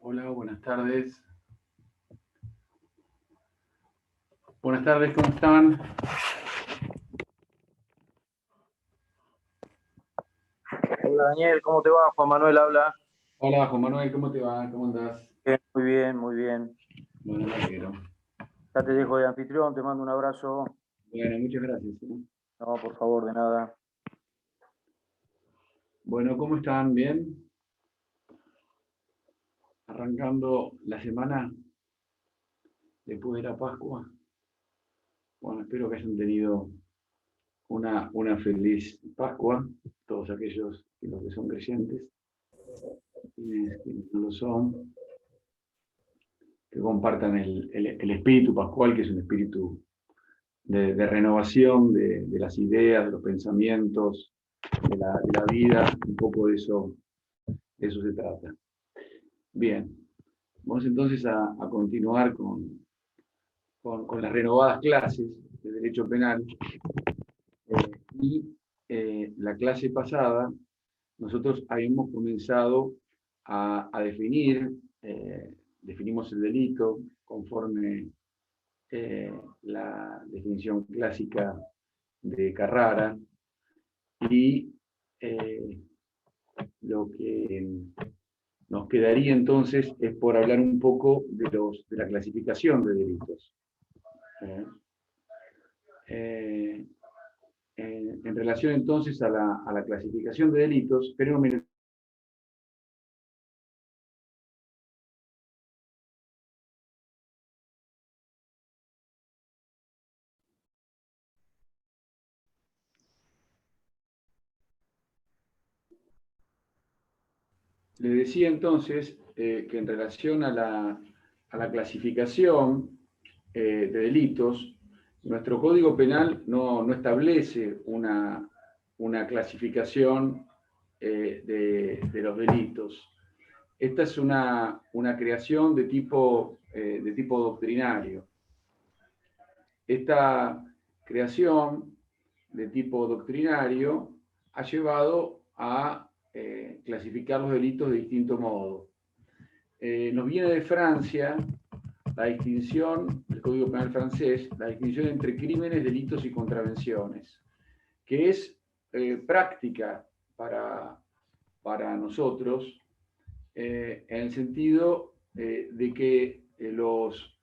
Hola, buenas tardes. Buenas tardes, ¿cómo están? Hola Daniel, ¿cómo te va? Juan Manuel habla. Hola, Juan Manuel, ¿cómo te va? ¿Cómo andás? Bien, muy bien, muy bien. Bueno, me alegro. Ya te dejo de anfitrión, te mando un abrazo. Bueno, muchas gracias. No, por favor, de nada. Bueno, ¿cómo están? ¿Bien? Arrancando la semana después de la Pascua. Bueno, espero que hayan tenido una feliz Pascua, todos aquellos los que son creyentes, quienes no lo son, que compartan el espíritu pascual, que es un espíritu de renovación de las ideas, de los pensamientos, de la vida, un poco de eso se trata. Bien, vamos entonces a continuar con las renovadas clases de Derecho Penal. La clase pasada, nosotros habíamos comenzado a definir, definimos el delito conforme la definición clásica de Carrara, y lo que nos quedaría entonces es por hablar un poco de la clasificación de delitos. En relación entonces a la clasificación de delitos, pero le decía entonces que en relación a la clasificación de delitos, nuestro Código Penal no establece una clasificación de los delitos. Esta es una creación de tipo doctrinario. Esta creación de tipo doctrinario ha llevado a clasificar los delitos de distinto modo. Nos viene de Francia la distinción, el Código Penal francés, la distinción entre crímenes, delitos y contravenciones, que es práctica para nosotros, en el sentido de que los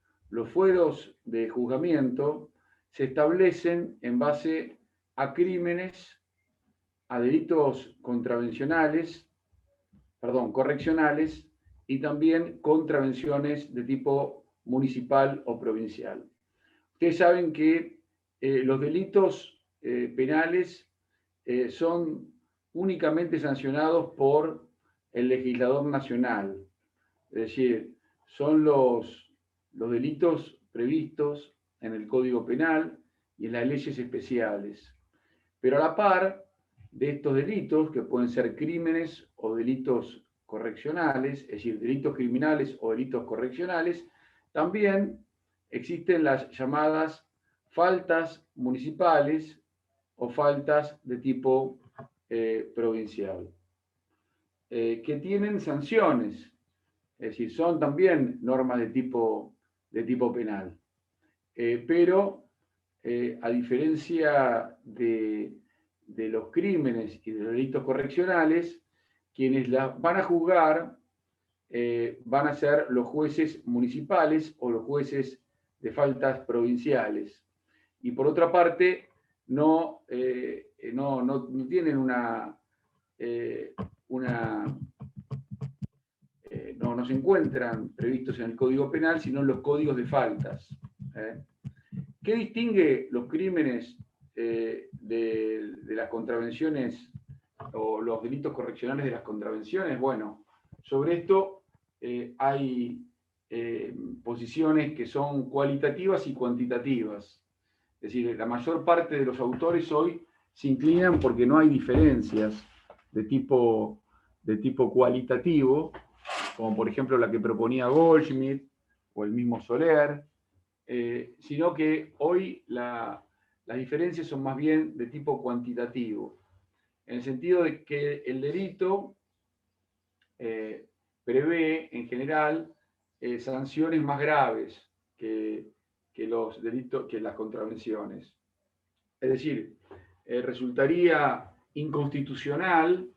fueros de juzgamiento se establecen en base a crímenes, a delitos correccionales, y también contravenciones de tipo municipal o provincial. Ustedes saben que los delitos penales son únicamente sancionados por el legislador nacional, es decir, son los delitos previstos en el Código Penal y en las leyes especiales. Pero a la par de estos delitos, que pueden ser crímenes o delitos correccionales, es decir, delitos criminales o delitos correccionales, también existen las llamadas faltas municipales o faltas de tipo provincial, que tienen sanciones, es decir, son también normas de tipo penal. Pero a diferencia de los crímenes y de los delitos correccionales, quienes las van a juzgar van a ser los jueces municipales o los jueces de faltas provinciales. Y por otra parte, no tienen no se encuentran previstos en el Código Penal, sino en los códigos de faltas. ¿Qué distingue los crímenes de las contravenciones o los delitos correccionales de las contravenciones? Bueno, sobre esto hay posiciones que son cualitativas y cuantitativas. Es decir, la mayor parte de los autores hoy se inclinan porque no hay diferencias de tipo cualitativo, como por ejemplo la que proponía Goldschmidt o el mismo Soler, sino que hoy las diferencias son más bien de tipo cuantitativo, en el sentido de que el delito prevé en general sanciones más graves que los delitos, que las contravenciones. Es decir, resultaría inconstitucional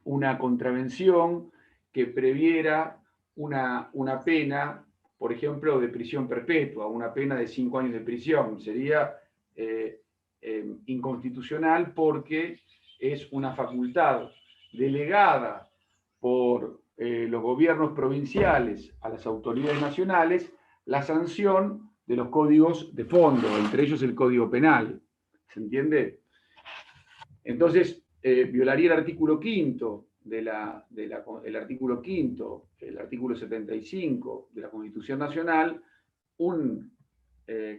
una contravención que previera una pena, por ejemplo, de prisión perpetua, una pena de 5 años de prisión. Sería inconstitucional porque es una facultad delegada por los gobiernos provinciales a las autoridades nacionales la sanción de los códigos de fondo, entre ellos el Código Penal. ¿Se entiende? Entonces, violaría el artículo quinto el artículo quinto, el artículo 75 de la Constitución Nacional, un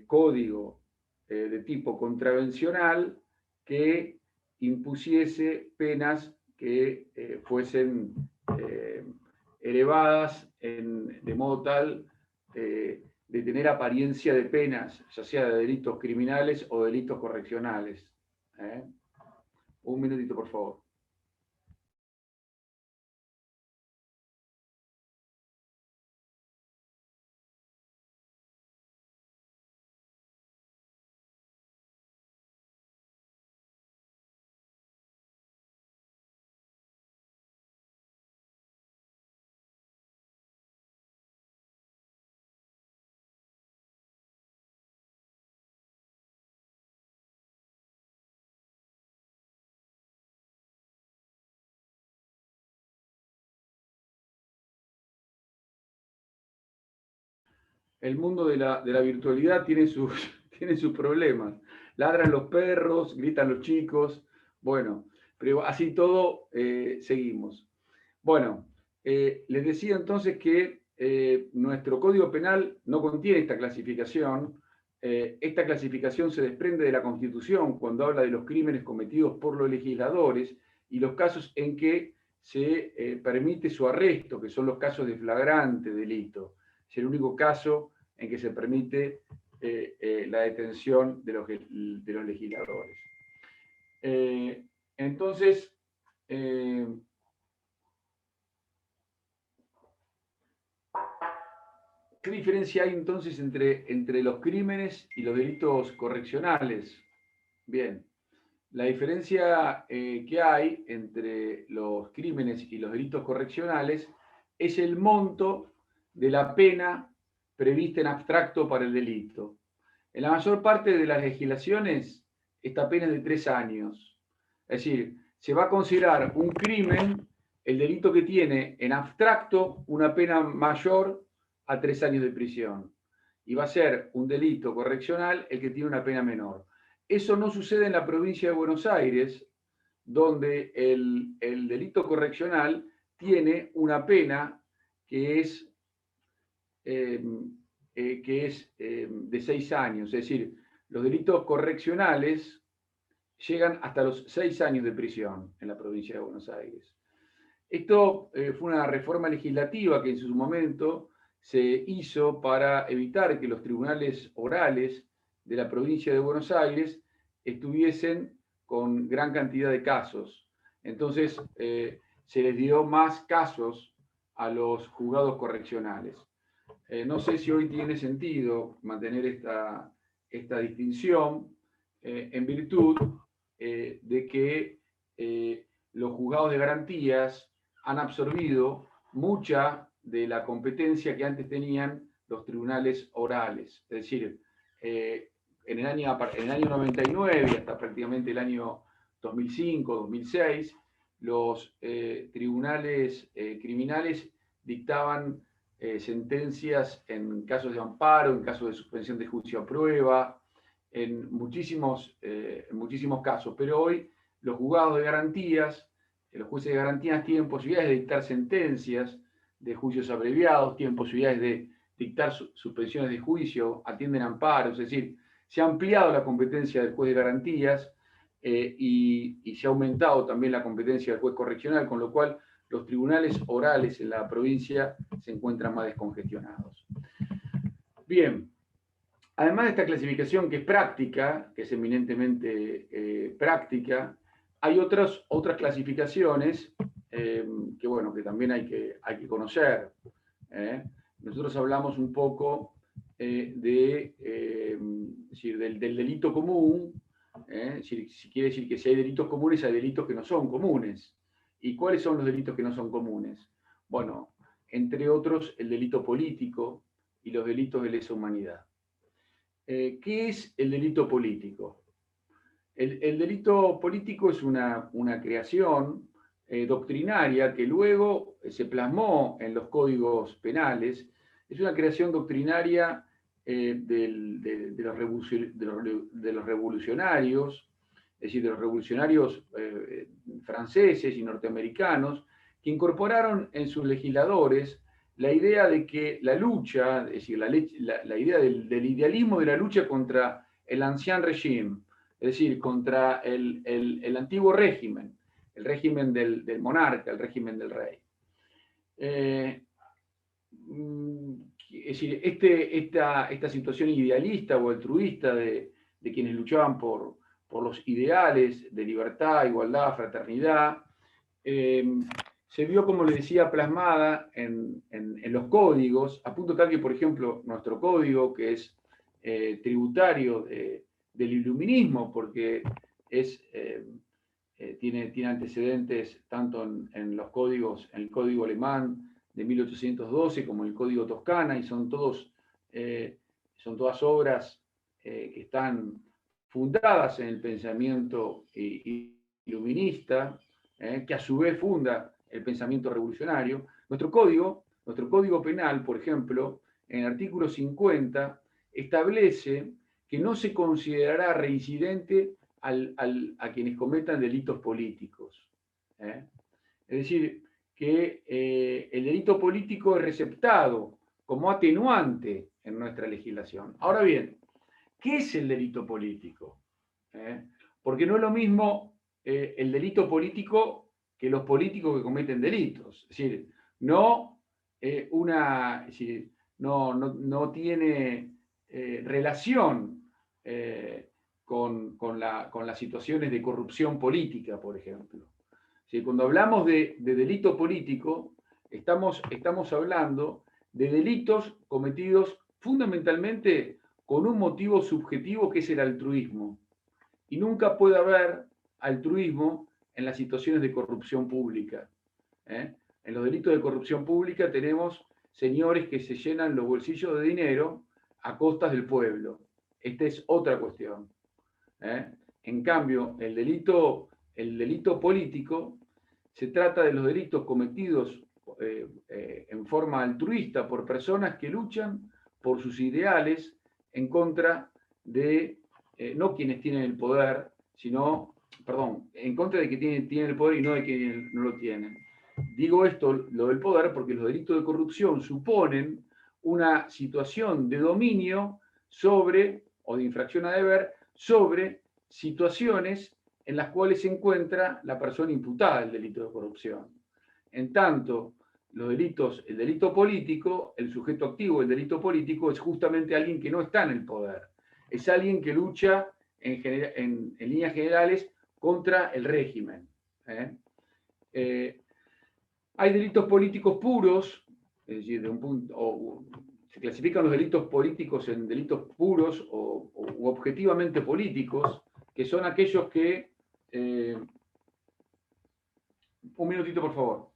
código de tipo contravencional que impusiese penas que fuesen elevadas de modo tal de tener apariencia de penas, ya sea de delitos criminales o delitos correccionales. Un minutito, por favor. El mundo de la virtualidad tiene sus problemas. Ladran los perros, gritan los chicos. Bueno, pero así todo seguimos. Bueno, les decía entonces que nuestro Código Penal no contiene esta clasificación. Esta clasificación se desprende de la Constitución cuando habla de los crímenes cometidos por los legisladores y los casos en que se permite su arresto, que son los casos de flagrante delito. Es el único caso en que se permite la detención de los legisladores. Entonces, ¿qué diferencia hay entonces entre los crímenes y los delitos correccionales? Bien, la diferencia que hay entre los crímenes y los delitos correccionales es el monto de la pena prevista en abstracto para el delito. En la mayor parte de las legislaciones, esta pena es de 3 años. Es decir, se va a considerar un crimen el delito que tiene en abstracto una pena mayor a 3 años de prisión. Y va a ser un delito correccional el que tiene una pena menor. Eso no sucede en la provincia de Buenos Aires, donde el delito correccional tiene una pena que es de 6 años. Es decir, los delitos correccionales llegan hasta los 6 años de prisión en la provincia de Buenos Aires. Esto fue una reforma legislativa que en su momento se hizo para evitar que los tribunales orales de la provincia de Buenos Aires estuviesen con gran cantidad de casos. Entonces, se les dio más casos a los juzgados correccionales. No sé si hoy tiene sentido mantener esta distinción en virtud de que los juzgados de garantías han absorbido mucha de la competencia que antes tenían los tribunales orales. Es decir, en el año 99 y hasta prácticamente el año 2005, 2006, los tribunales criminales dictaban sentencias en casos de amparo, en casos de suspensión de juicio a prueba, en muchísimos casos. Pero hoy los juzgados de garantías, los jueces de garantías tienen posibilidades de dictar sentencias de juicios abreviados, tienen posibilidades de dictar suspensiones de juicio, atienden amparos, es decir, se ha ampliado la competencia del juez de garantías y se ha aumentado también la competencia del juez correccional, con lo cual los tribunales orales en la provincia se encuentran más descongestionados. Bien, además de esta clasificación que es práctica, que es eminentemente práctica, hay otras clasificaciones que, bueno, que también hay que conocer. Nosotros hablamos un poco decir, del delito común. Si quiere decir que si hay delitos comunes, hay delitos que no son comunes. ¿Y cuáles son los delitos que no son comunes? Bueno, entre otros, el delito político y los delitos de lesa humanidad. ¿Qué es el delito político? El delito político es una creación doctrinaria que luego se plasmó en los códigos penales. Es una creación doctrinaria de los revolucionarios, es decir, de los revolucionarios franceses y norteamericanos, que incorporaron en sus legisladores la idea de que la lucha, es decir, la idea del idealismo de la lucha contra el ancien régime, es decir, contra el antiguo régimen, el régimen del monarca, el régimen del rey. Es decir, esta situación idealista o altruista de quienes luchaban por los ideales de libertad, igualdad, fraternidad, se vio, como le decía, plasmada en los códigos, a punto tal que, por ejemplo, nuestro código, que es tributario del iluminismo, porque tiene antecedentes tanto en los códigos, en el código alemán de 1812 como en el código Toscana, y son todas obras que están fundadas en el pensamiento iluminista, que a su vez funda el pensamiento revolucionario. Nuestro código penal, por ejemplo, en el artículo 50, establece que no se considerará reincidente a quienes cometan delitos políticos. Es decir, que el delito político es receptado como atenuante en nuestra legislación. Ahora bien, ¿qué es el delito político? Porque no es lo mismo el delito político que los políticos que cometen delitos. Es decir, no, es decir, no tiene relación con las situaciones de corrupción política, por ejemplo. Es cuando hablamos de delito político, estamos hablando de delitos cometidos fundamentalmente con un motivo subjetivo que es el altruismo. Y nunca puede haber altruismo en las situaciones de corrupción pública. En los delitos de corrupción pública tenemos señores que se llenan los bolsillos de dinero a costas del pueblo. Esta es otra cuestión. En cambio, el delito político se trata de los delitos cometidos en forma altruista por personas que luchan por sus ideales en contra de no quienes tienen el poder, sino, perdón, en contra de quienes tienen el poder y no de quienes no lo tienen. Digo esto, lo del poder, porque los delitos de corrupción suponen una situación de dominio sobre, o de infracción a deber, sobre situaciones en las cuales se encuentra la persona imputada del delito de corrupción. En tanto, el delito político, el sujeto activo del delito político es justamente alguien que no está en el poder. Es alguien que lucha en líneas generales contra el régimen. Hay delitos políticos puros, es decir, se clasifican los delitos políticos en delitos puros u objetivamente políticos, que son aquellos que... un minutito, por favor.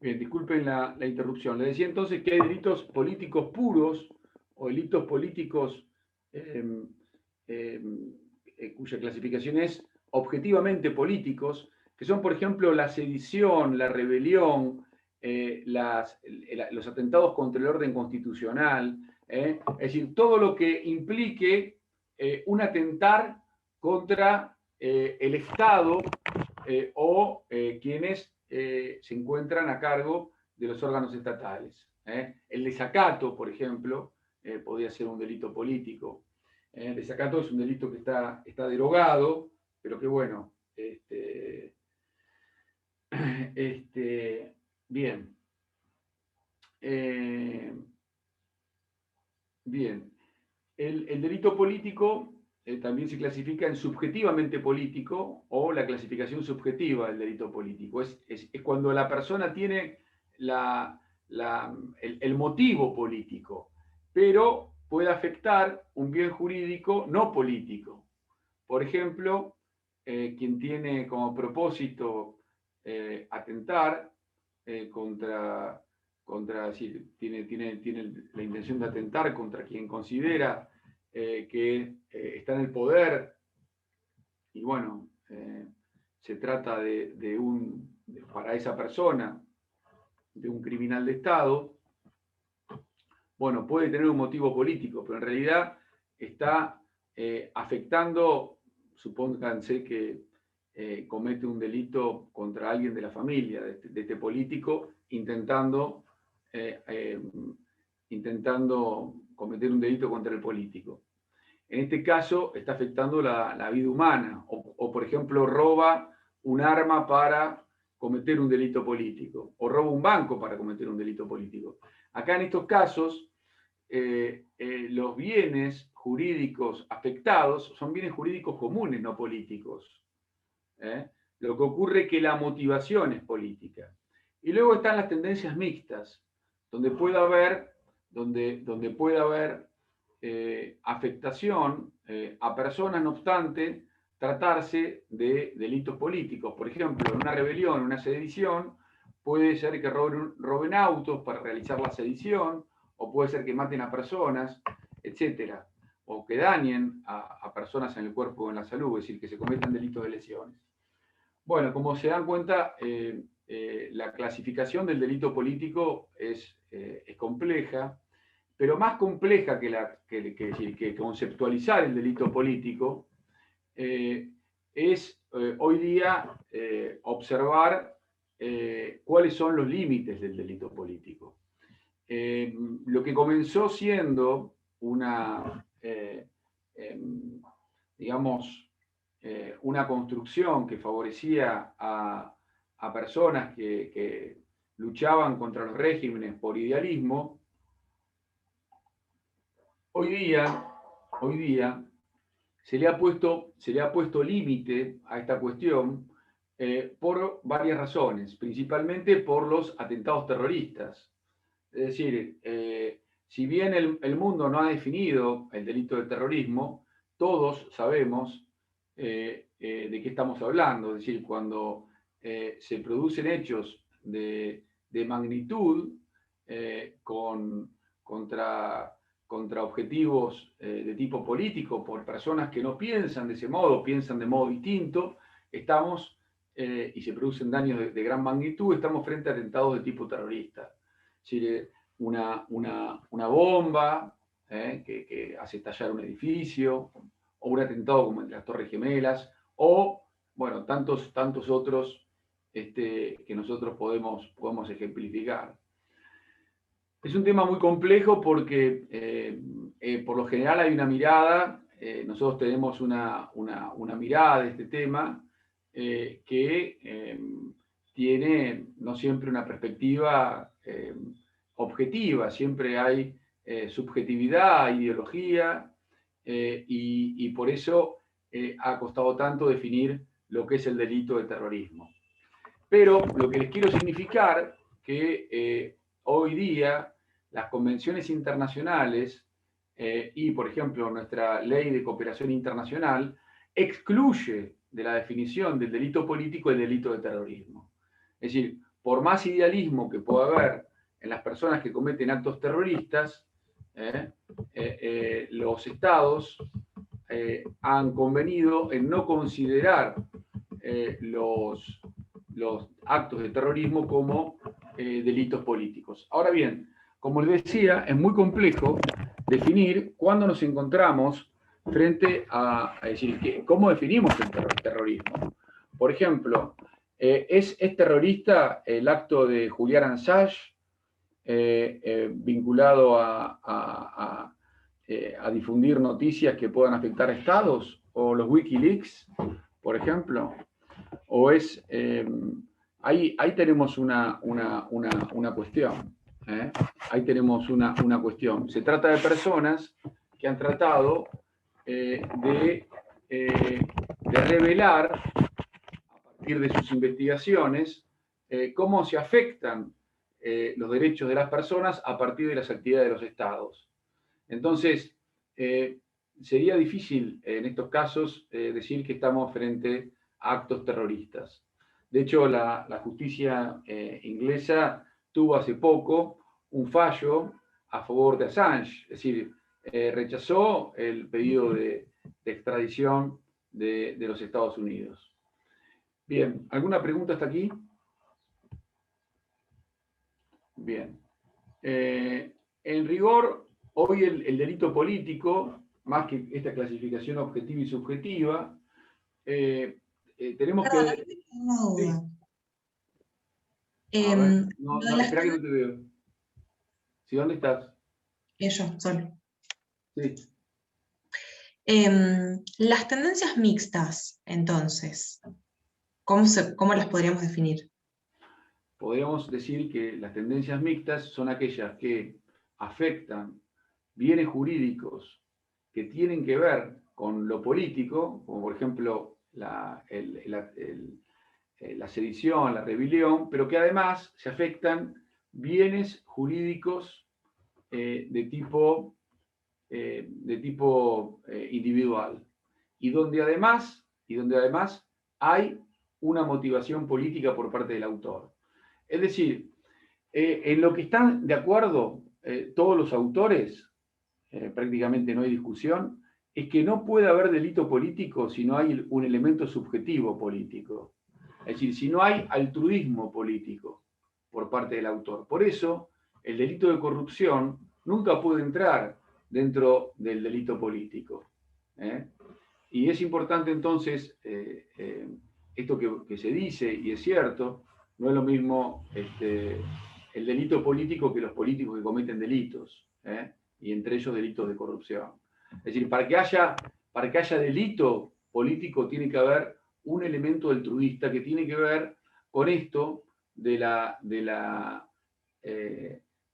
Bien, disculpen la interrupción. Le decía entonces que hay delitos políticos puros o delitos políticos eh, eh, cuya clasificación es objetivamente políticos, que son, por ejemplo, la sedición, la rebelión, los atentados contra el orden constitucional, es decir, todo lo que implique un atentar contra el Estado o quienes se encuentran a cargo de los órganos estatales. El desacato, por ejemplo, podría ser un delito político. El desacato es un delito que está derogado, pero que bueno, bien. Bien. El delito político también se clasifica en subjetivamente político o la clasificación subjetiva del delito político. Es cuando la persona tiene el motivo político, pero puede afectar un bien jurídico no político. Por ejemplo, quien tiene como propósito atentar tiene la intención de atentar contra quien considera que está en el poder, y bueno, se trata para esa persona, de un criminal de Estado, bueno, puede tener un motivo político, pero en realidad está afectando, supónganse que comete un delito contra alguien de la familia de este político, intentando cometer un delito contra el político. En este caso está afectando la vida humana, o por ejemplo roba un arma para cometer un delito político, o roba un banco para cometer un delito político. Acá en estos casos, los bienes jurídicos afectados son bienes jurídicos comunes, no políticos. Lo que ocurre es que la motivación es política. Y luego están las tendencias mixtas, donde puede haber afectación a personas, no obstante, tratarse de delitos políticos. Por ejemplo, en una rebelión, una sedición, puede ser que roben autos para realizar la sedición, o puede ser que maten a personas, etcétera, o que dañen a personas en el cuerpo o en la salud, es decir, que se cometan delitos de lesiones. Bueno, como se dan cuenta, la clasificación del delito político es compleja, pero más compleja que conceptualizar el delito político es hoy día observar cuáles son los límites del delito político. Lo que comenzó siendo una construcción que favorecía a personas que luchaban contra los regímenes por idealismo, hoy día se le ha puesto límite a esta cuestión por varias razones, principalmente por los atentados terroristas. Es decir, si bien el mundo no ha definido el delito de terrorismo, todos sabemos de qué estamos hablando. Es decir, cuando se producen hechos de magnitud contra objetivos de tipo político por personas que no piensan de ese modo, piensan de modo distinto, y se producen daños de gran magnitud, estamos frente a atentados de tipo terrorista. Es decir, una bomba que hace estallar un edificio, o un atentado como el de las Torres Gemelas, o, bueno, tantos otros que nosotros podemos ejemplificar. Es un tema muy complejo porque por lo general hay una mirada, nosotros tenemos una mirada de este tema que tiene no siempre una perspectiva objetiva, siempre hay subjetividad, ideología, y por eso ha costado tanto definir lo que es el delito de terrorismo. Pero lo que les quiero significar que hoy día las convenciones internacionales y, por ejemplo, nuestra ley de cooperación internacional excluye de la definición del delito político el delito de terrorismo. Es decir, por más idealismo que pueda haber en las personas que cometen actos terroristas, los estados han convenido en no considerar los actos de terrorismo como delitos políticos. Ahora bien, como les decía, es muy complejo definir cuándo nos encontramos frente a decir, ¿cómo definimos el terrorismo? Por ejemplo, ¿es terrorista el acto de Julian Assange vinculado a difundir noticias que puedan afectar a estados? ¿O los Wikileaks, por ejemplo? ¿O es... ahí tenemos una cuestión. Ahí tenemos una cuestión. Se trata de personas que han tratado de revelar, a partir de sus investigaciones, cómo se afectan los derechos de las personas a partir de las actividades de los estados. Entonces, sería difícil en estos casos decir que estamos frente a actos terroristas. De hecho, la justicia inglesa tuvo hace poco un fallo a favor de Assange, es decir, rechazó el pedido de extradición de los Estados Unidos. Bien, ¿alguna pregunta hasta aquí? Bien. En rigor, hoy el delito político, más que esta clasificación objetiva y subjetiva, tenemos Perdón, que... una duda. Sí. A ver, no, espera que no te veo. ¿Sí, dónde estás? Yo, solo. Sí. Las tendencias mixtas, entonces, ¿cómo las podríamos definir? Podríamos decir que las tendencias mixtas son aquellas que afectan bienes jurídicos que tienen que ver con lo político, como por ejemplo la sedición, la rebelión, pero que además se afectan bienes jurídicos de tipo individual, y donde además hay una motivación política por parte del autor. Es decir, en lo que están de acuerdo todos los autores, prácticamente no hay discusión, es que no puede haber delito político si no hay un elemento subjetivo político. Es decir, si no hay altruismo político por parte del autor. Por eso, el delito de corrupción nunca puede entrar dentro del delito político. Y es importante entonces, esto que se dice, y es cierto, no es lo mismo el delito político que los políticos que cometen delitos, y entre ellos delitos de corrupción. Es decir, para que haya delito político tiene que haber un elemento altruista que tiene que ver con esto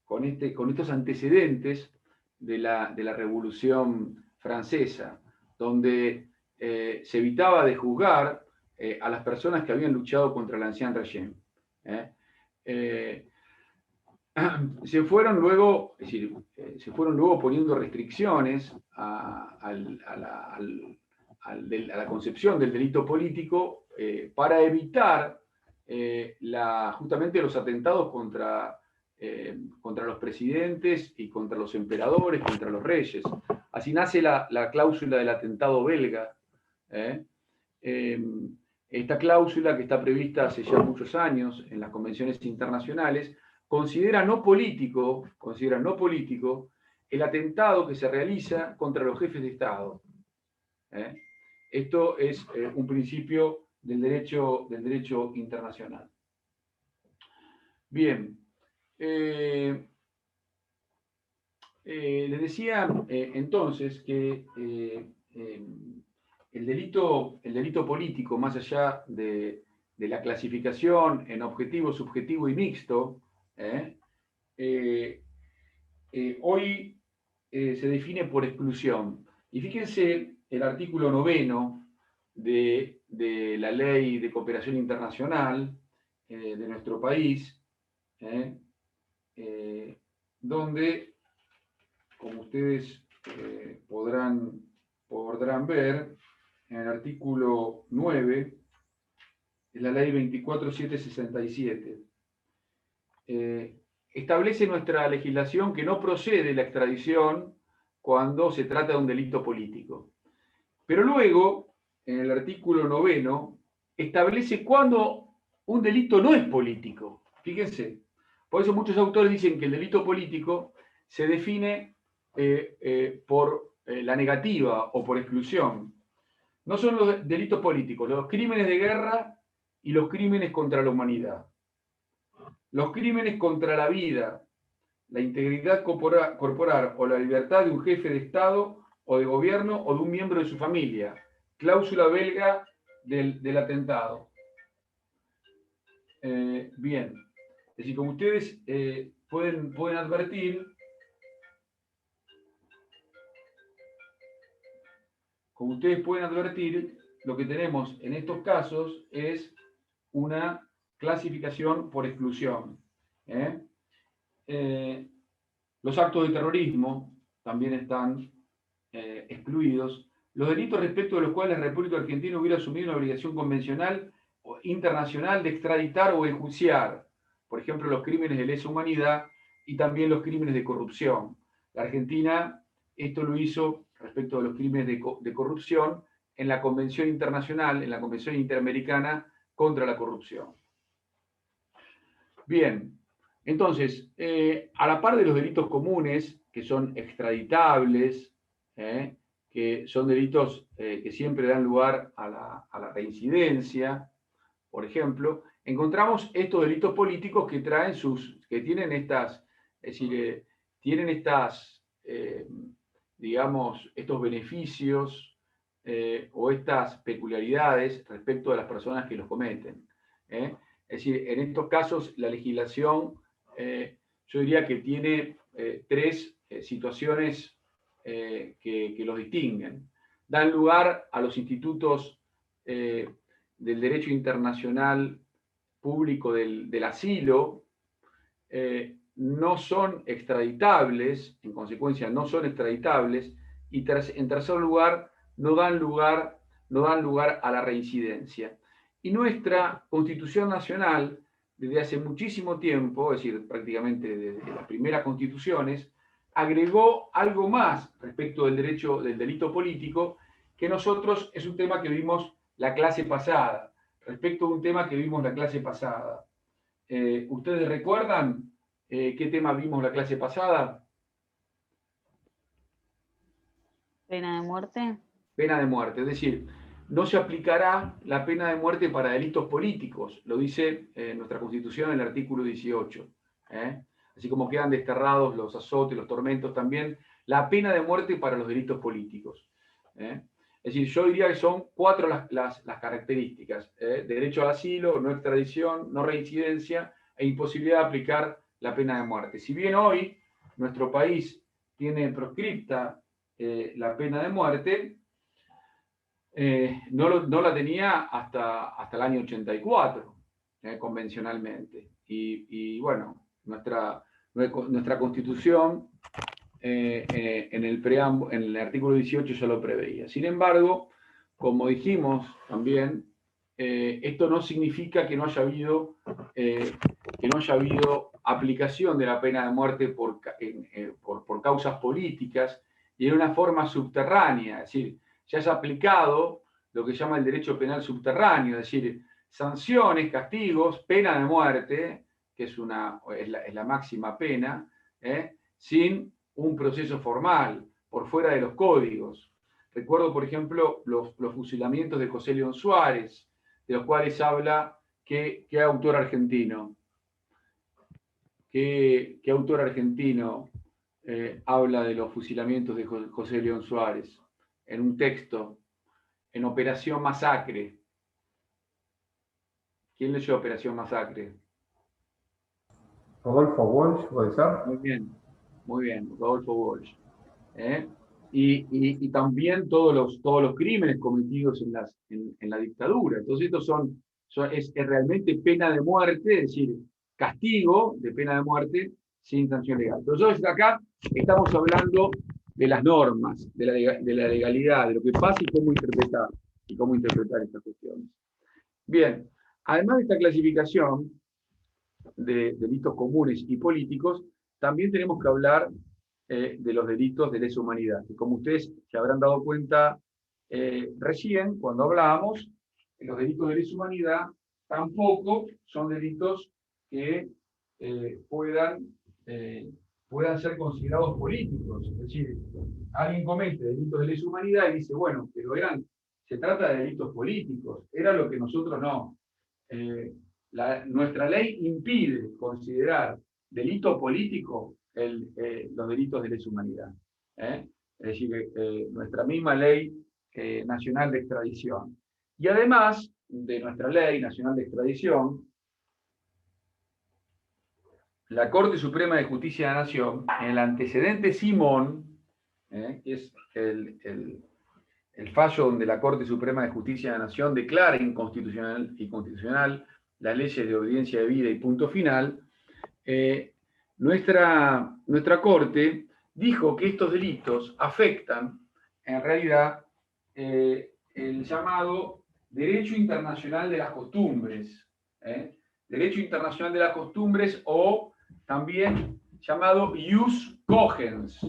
con estos antecedentes de la Revolución Francesa, donde se evitaba de juzgar a las personas que habían luchado contra el Ancien Régime. Se fueron luego poniendo restricciones a la concepción del delito político para evitar justamente los atentados contra los presidentes y contra los emperadores, contra los reyes. Así nace la cláusula del atentado belga. Esta cláusula, que está prevista hace ya muchos años en las convenciones internacionales, considera no político el atentado que se realiza contra los jefes de Estado. Esto es un principio del derecho internacional. Bien. Les decía entonces que el delito político, más allá de la clasificación en objetivo, subjetivo y mixto, hoy se define por exclusión. Y fíjense el artículo 9 de la Ley de Cooperación Internacional de nuestro país, donde, como ustedes podrán ver, en el artículo 9, es la Ley 24767. establece nuestra legislación que no procede la extradición cuando se trata de un delito político. Pero luego, en el artículo 9, establece cuando un delito no es político. Fíjense, por eso muchos autores dicen que el delito político se define por la negativa o por exclusión. No son los delitos políticos, los crímenes de guerra y los crímenes contra la humanidad. Los crímenes contra la vida, la integridad corporal o la libertad de un jefe de Estado o de gobierno o de un miembro de su familia. Cláusula belga del atentado. Bien. Es decir, como ustedes pueden advertir, lo que tenemos en estos casos es una clasificación por exclusión. Los actos de terrorismo también están excluidos. Los delitos respecto de los cuales la República Argentina hubiera asumido una obligación convencional o internacional de extraditar o enjuiciar. Por ejemplo, los crímenes de lesa humanidad y también los crímenes de corrupción. La Argentina esto lo hizo respecto de los crímenes de corrupción en la Convención Internacional, en la Convención Interamericana contra la Corrupción. Bien, entonces, a la par de los delitos comunes, que son extraditables, que son delitos que siempre dan lugar a la reincidencia, por ejemplo, encontramos estos delitos políticos que tienen estas, es decir, tienen estas, digamos, estos beneficios o estas peculiaridades respecto a las personas que los cometen. Es decir, en estos casos la legislación, yo diría que tiene tres situaciones que los distinguen. Dan lugar a los institutos del derecho internacional público del asilo, no son extraditables, en consecuencia no son extraditables, y en tercer lugar, no dan lugar a la reincidencia. Y nuestra Constitución Nacional, desde hace muchísimo tiempo, es decir, prácticamente desde las primeras constituciones, agregó algo más respecto del derecho del delito político, que nosotros es un tema que vimos la clase pasada, respecto a un tema que vimos la clase pasada. ¿Ustedes recuerdan qué tema vimos la clase pasada? ¿Pena de muerte? Pena de muerte, es decir, no se aplicará la pena de muerte para delitos políticos, lo dice nuestra Constitución en el artículo 18. Así como quedan desterrados los azotes, los tormentos también, la pena de muerte para los delitos políticos. Es decir, yo diría que son 4 las características. Derecho al asilo, no extradición, no reincidencia e imposibilidad de aplicar la pena de muerte. Si bien hoy nuestro país tiene proscripta la pena de muerte, no la tenía hasta el año 84, convencionalmente. Y bueno, nuestra Constitución en el artículo 18 ya lo preveía. Sin embargo, como dijimos también, esto no significa que no haya habido aplicación de la pena de muerte por causas políticas y en una forma subterránea, es decir, ya se ha aplicado lo que se llama el derecho penal subterráneo, es decir, sanciones, castigos, pena de muerte, que es la máxima pena, sin un proceso formal, por fuera de los códigos. Recuerdo, por ejemplo, los fusilamientos de José León Suárez, de los cuales habla ¿qué autor argentino? ¿Qué autor argentino habla de los fusilamientos de José León Suárez? En un texto, en Operación Masacre. ¿Quién leyó Operación Masacre? Rodolfo Walsh, ¿puede ser? Muy bien, Rodolfo Walsh. Y también todos los crímenes cometidos en la dictadura. Entonces, estos es realmente pena de muerte, es decir, castigo de pena de muerte sin sanción legal. Nosotros acá estamos hablando de las normas, de la legalidad, de lo que pasa y cómo interpretar estas cuestiones. Bien, además de esta clasificación, de delitos comunes y políticos, también tenemos que hablar de los delitos de lesa humanidad, que como ustedes se habrán dado cuenta recién, cuando hablábamos, los delitos de lesa humanidad tampoco son delitos que puedan ser considerados políticos. Es decir, alguien comete delitos de lesa humanidad y dice, bueno, pero se trata de delitos políticos, era lo que nosotros no. Nuestra ley impide considerar delito político los delitos de lesa humanidad. Es decir, nuestra misma ley nacional de extradición. Y además de nuestra ley nacional de extradición, la Corte Suprema de Justicia de la Nación, en el antecedente Simón, que es el fallo donde la Corte Suprema de Justicia de la Nación declara inconstitucional y constitucional las leyes de obediencia de vida y punto final, nuestra Corte dijo que estos delitos afectan, en realidad, el llamado derecho internacional de las costumbres. Derecho internacional de las costumbres, o también llamado jus cogens.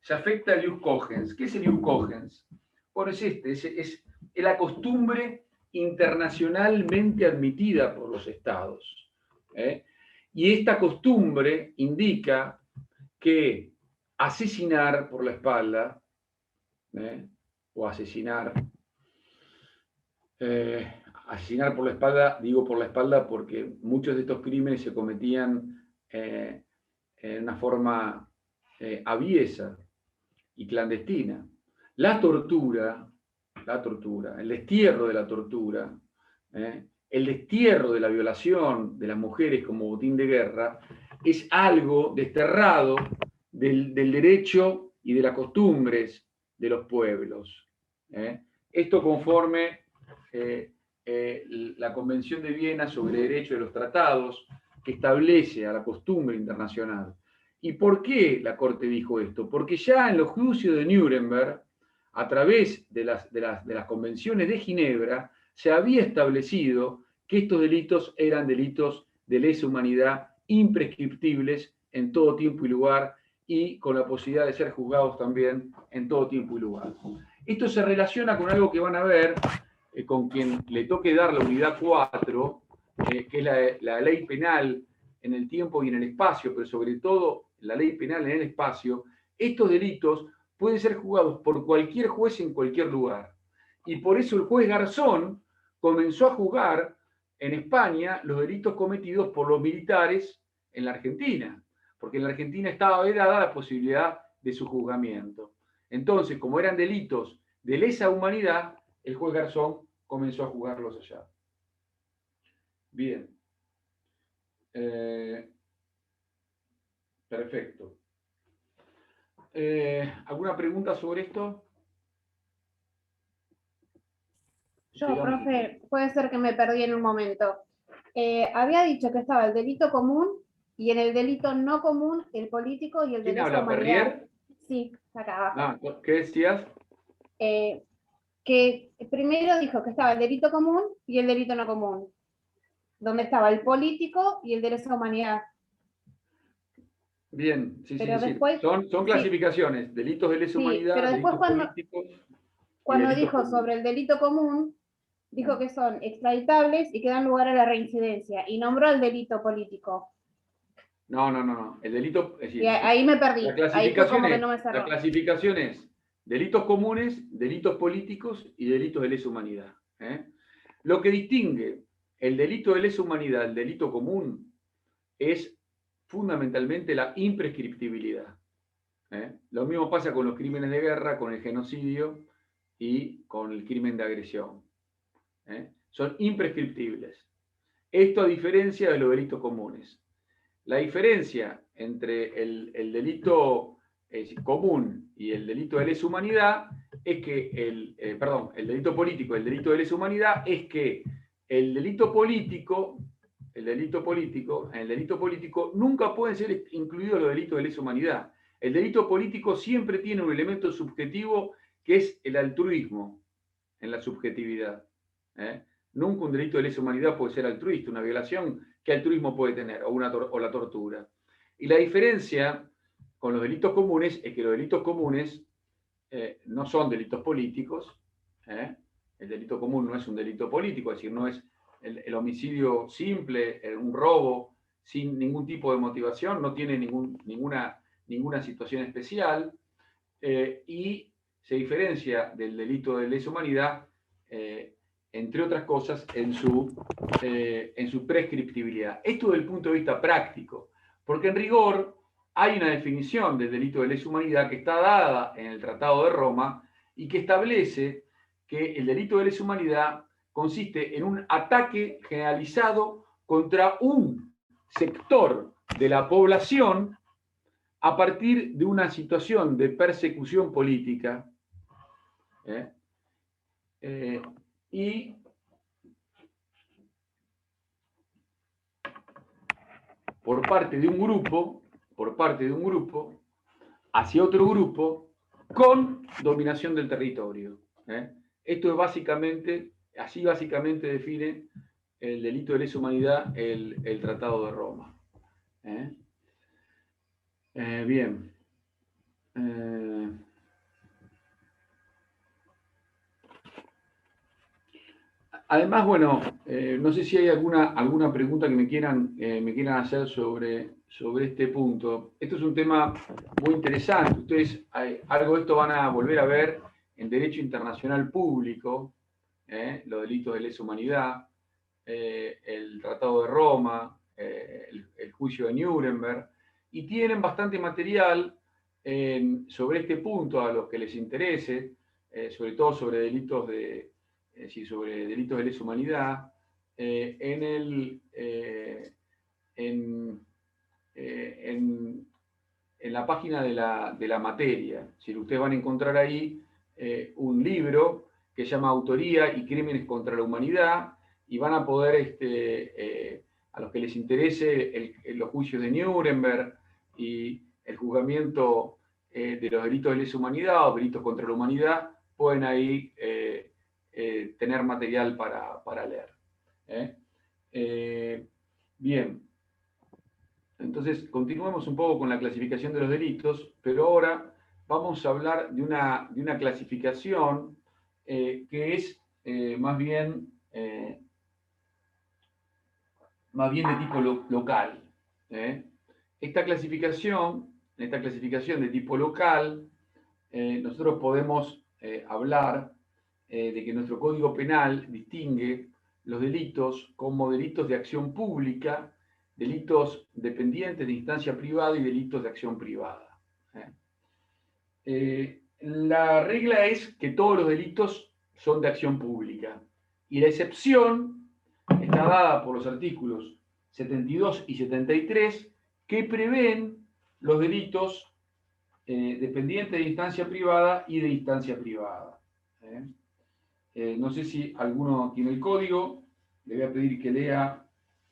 Se afecta el jus cogens. ¿Qué es el jus cogens? Bueno, es la costumbre internacionalmente admitida por los estados. Y esta costumbre indica que asesinar por la espalda, o asesinar por la espalda, digo por la espalda porque muchos de estos crímenes se cometían en una forma aviesa y clandestina. La tortura, el destierro de la tortura, el destierro de la violación de las mujeres como botín de guerra, es algo desterrado del derecho y de las costumbres de los pueblos. Esto conforme la Convención de Viena sobre el Derecho de los Tratados, que establece a la costumbre internacional. ¿Y por qué la Corte dijo esto? Porque ya en los juicios de Nuremberg, a través de las convenciones de Ginebra, se había establecido que estos delitos eran delitos de lesa humanidad imprescriptibles en todo tiempo y lugar, y con la posibilidad de ser juzgados también en todo tiempo y lugar. Esto se relaciona con algo que van a ver con quien le toque dar la unidad 4, que es la ley penal en el tiempo y en el espacio, pero sobre todo la ley penal en el espacio. Estos delitos pueden ser juzgados por cualquier juez en cualquier lugar. Y por eso el juez Garzón comenzó a juzgar en España los delitos cometidos por los militares en la Argentina, porque en la Argentina estaba vedada la posibilidad de su juzgamiento. Entonces, como eran delitos de lesa humanidad, el juez Garzón comenzó a juzgarlos allá. Bien. Perfecto. ¿Alguna pregunta sobre esto? Yo, profe, puede ser que me perdí en un momento. Había dicho que estaba el delito común y en el delito no común el político y el de lesa humanidad. ¿Perrier? Sí, acá abajo. ¿Qué decías? Que primero dijo que estaba el delito común y el delito no común, donde estaba el político y el de lesa humanidad. Bien, sí, pero sí, después, son clasificaciones, delitos de lesa humanidad, pero después delitos políticos. Cuando dijo sobre el delito común, dijo que son extraditables y que dan lugar a la reincidencia, y nombró el delito político. No. El delito. Es decir, y ahí me perdí. Ahí fue como que no me cerró. La clasificación es delitos comunes, delitos políticos y delitos de lesa humanidad. Lo que distingue el delito de lesa humanidad del delito común es fundamentalmente la imprescriptibilidad. Lo mismo pasa con los crímenes de guerra, con el genocidio y con el crimen de agresión. Son imprescriptibles. Esto a diferencia de los delitos comunes. La diferencia entre el delito común y el delito de lesa humanidad es que el delito político y el delito de lesa humanidad es que en el delito político nunca pueden ser incluidos los delitos de lesa humanidad. El delito político siempre tiene un elemento subjetivo que es el altruismo en la subjetividad. Nunca un delito de lesa humanidad puede ser altruista. Una violación que altruismo puede tener, o la tortura. Y la diferencia con los delitos comunes es que los delitos comunes no son delitos políticos. El delito común no es un delito político, es decir, no es el homicidio simple, un robo sin ningún tipo de motivación, no tiene ninguna situación especial, y se diferencia del delito de lesa humanidad, entre otras cosas, en su prescriptibilidad. Esto desde el punto de vista práctico, porque en rigor hay una definición del delito de lesa humanidad que está dada en el Tratado de Roma y que establece que el delito de lesa humanidad consiste en un ataque generalizado contra un sector de la población a partir de una situación de persecución política, y por parte de un grupo hacia otro grupo con dominación del territorio. Esto es básicamente, así básicamente define el delito de lesa humanidad el Tratado de Roma. Bien. Además, bueno, no sé si hay alguna pregunta que me quieran hacer sobre este punto. Esto es un tema muy interesante. Ustedes algo de esto van a volver a ver en Derecho Internacional Público, los delitos de lesa humanidad, el Tratado de Roma, el juicio de Nuremberg, y tienen bastante material sobre este punto a los que les interese, sobre todo sobre delitos de lesa humanidad, en la página de la materia. Si ustedes van a encontrar ahí un libro que se llama Autoría y Crímenes contra la Humanidad, y van a poder, a los que les interese los juicios de Nuremberg y el juzgamiento de los delitos de lesa humanidad o delitos contra la humanidad, pueden ahí tener material para leer. Bien, entonces continuemos un poco con la clasificación de los delitos, pero ahora vamos a hablar de una clasificación que es más bien de tipo local. Esta clasificación de tipo local, nosotros podemos hablar de que nuestro Código Penal distingue los delitos como delitos de acción pública, delitos dependientes de instancia privada y delitos de acción privada. La regla es que todos los delitos son de acción pública, y la excepción está dada por los artículos 72 y 73, que prevén los delitos dependientes de instancia privada y de instancia privada. No sé si alguno tiene el código, le voy a pedir que lea,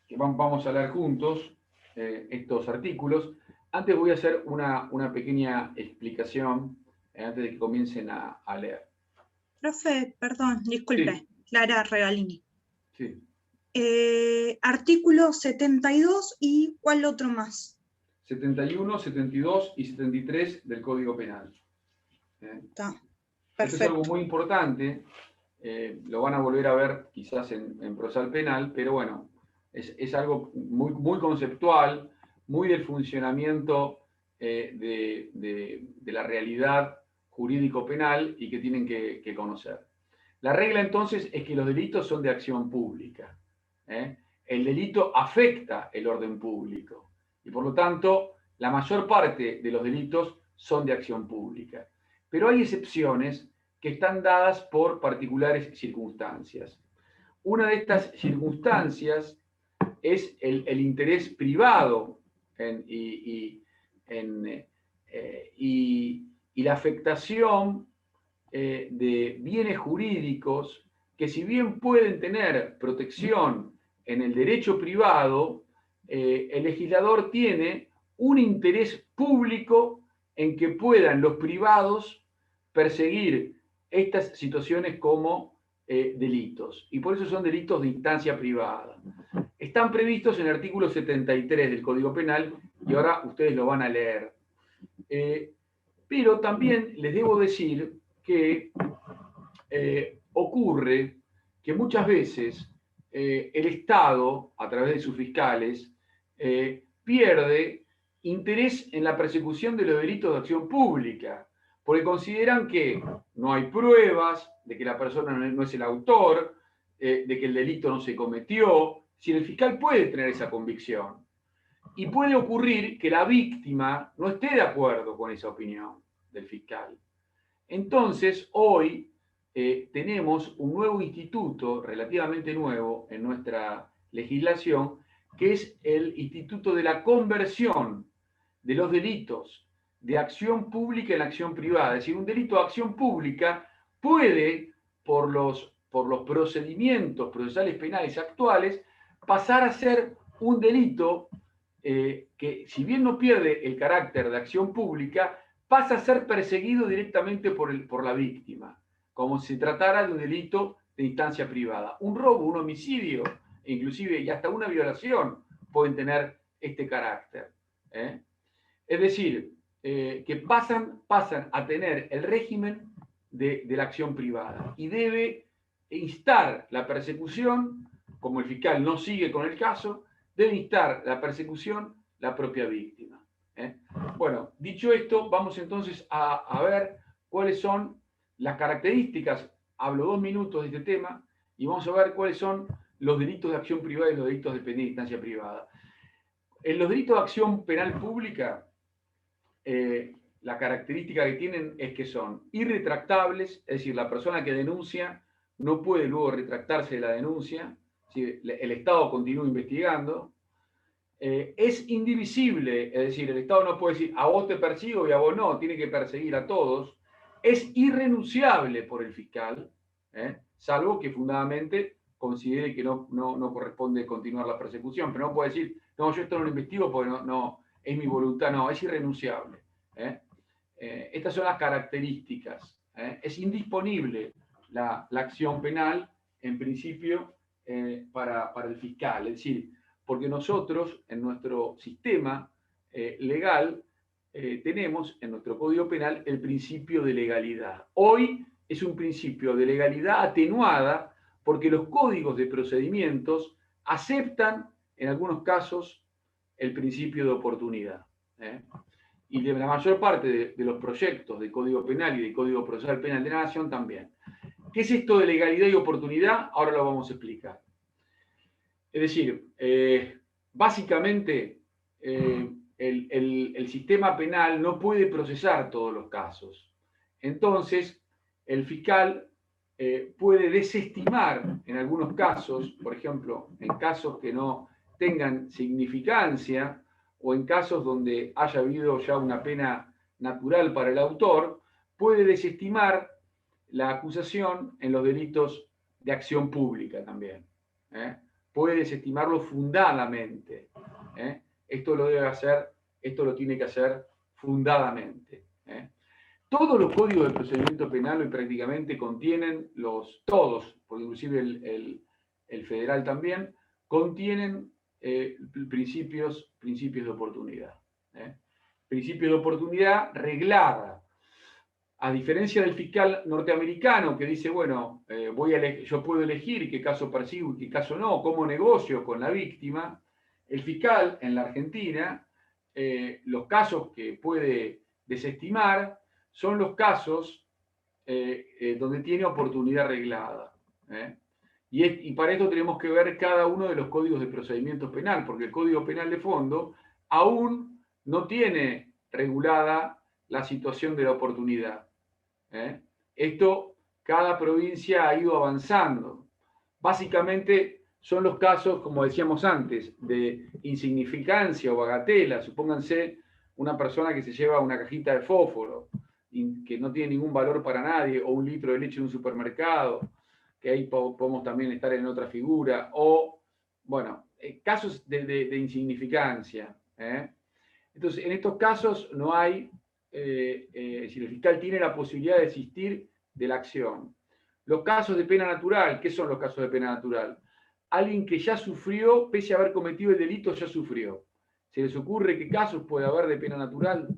que vamos a leer juntos estos artículos. Antes voy a hacer una pequeña explicación, antes de que comiencen a leer. Profe, perdón, disculpe, Sí. Clara Regalini. Sí. Artículo 72 y ¿cuál otro más? 71, 72 y 73 del Código Penal. Está, Esto es algo perfecto. muy importante, lo van a volver a ver quizás en procesal penal, pero bueno, es algo muy, muy conceptual, muy del funcionamiento de la realidad jurídico-penal y que tienen que conocer. La regla entonces es que los delitos son de acción pública. El delito afecta el orden público y por lo tanto la mayor parte de los delitos son de acción pública. Pero hay excepciones que están dadas por particulares circunstancias. Una de estas circunstancias es el interés privado y la afectación de bienes jurídicos que, si bien pueden tener protección en el derecho privado, el legislador tiene un interés público en que puedan los privados perseguir estas situaciones como delitos. Y por eso son delitos de instancia privada. Están previstos en el artículo 73 del Código Penal y ahora ustedes lo van a leer. Pero también les debo decir que ocurre que muchas veces el Estado, a través de sus fiscales, pierde interés en la persecución de los delitos de acción pública, porque consideran que no hay pruebas de que la persona no es el autor, de que el delito no se cometió. Si el fiscal puede tener esa convicción. Y puede ocurrir que la víctima no esté de acuerdo con esa opinión del fiscal. Entonces, hoy tenemos un nuevo instituto, relativamente nuevo en nuestra legislación, que es el Instituto de la Conversión de los delitos de acción pública en acción privada. Es decir, un delito de acción pública puede, por los procedimientos procesales penales actuales, pasar a ser un delito que, si bien no pierde el carácter de acción pública, pasa a ser perseguido directamente por la víctima, como si se tratara de un delito de instancia privada. Un robo, un homicidio, inclusive y hasta una violación pueden tener este carácter. Es decir, que pasan a tener el régimen de la acción privada y debe instar la persecución, como el fiscal no sigue con el caso, debe instar la persecución la propia víctima. Bueno, dicho esto, vamos entonces a ver cuáles son las características. Hablo 2 minutos de este tema y vamos a ver cuáles son los delitos de acción privada y los delitos de penal de instancia privada. En los delitos de acción penal pública, la característica que tienen es que son irretractables, es decir, la persona que denuncia no puede luego retractarse de la denuncia, si el Estado continúa investigando. Es indivisible, es decir, el Estado no puede decir a vos te persigo y a vos no, tiene que perseguir a todos. Es irrenunciable por el fiscal, salvo que fundamentalmente considere que no corresponde continuar la persecución, pero no puede decir, no, yo esto no lo investigo porque no es mi voluntad, no, es irrenunciable. Estas son las características. Es indisponible la acción penal, en principio, para el fiscal, es decir, porque nosotros, en nuestro sistema legal, tenemos en nuestro Código Penal el principio de legalidad. Hoy es un principio de legalidad atenuada porque los códigos de procedimientos aceptan, en algunos casos, el principio de oportunidad. Y de la mayor parte de los proyectos de Código Penal y de Código Procesal Penal de la Nación también. ¿Qué es esto de legalidad y oportunidad? Ahora lo vamos a explicar. Es decir, básicamente el sistema penal no puede procesar todos los casos. Entonces, el fiscal puede desestimar en algunos casos, por ejemplo, en casos que no tengan significancia o en casos donde haya habido ya una pena natural para el autor, puede desestimar la acusación en los delitos de acción pública también. Puede desestimarlo fundadamente. Esto lo debe hacer, esto lo tiene que hacer fundadamente. Todos los códigos de procedimiento penal hoy prácticamente contienen, todos, porque inclusive el federal también, contienen principios de oportunidad. Principios de oportunidad reglada. A diferencia del fiscal norteamericano que dice, bueno, yo puedo elegir qué caso persigo y qué caso no, cómo negocio con la víctima, el fiscal en la Argentina, los casos que puede desestimar son los casos donde tiene oportunidad reglada. Y para esto tenemos que ver cada uno de los códigos de procedimiento penal, porque el Código Penal de fondo aún no tiene regulada la situación de la oportunidad. Esto, cada provincia ha ido avanzando. Básicamente son los casos, como decíamos antes, de insignificancia o bagatela. Supónganse una persona que se lleva una cajita de fósforo, que no tiene ningún valor para nadie, o un litro de leche en un supermercado, que ahí podemos también estar en otra figura, o, bueno, casos de insignificancia. Entonces, en estos casos no hay, si el fiscal tiene la posibilidad de desistir de la acción. Los casos de pena natural, ¿qué son los casos de pena natural? Alguien que ya sufrió, pese a haber cometido el delito, ya sufrió. ¿Se les ocurre qué casos puede haber de pena natural?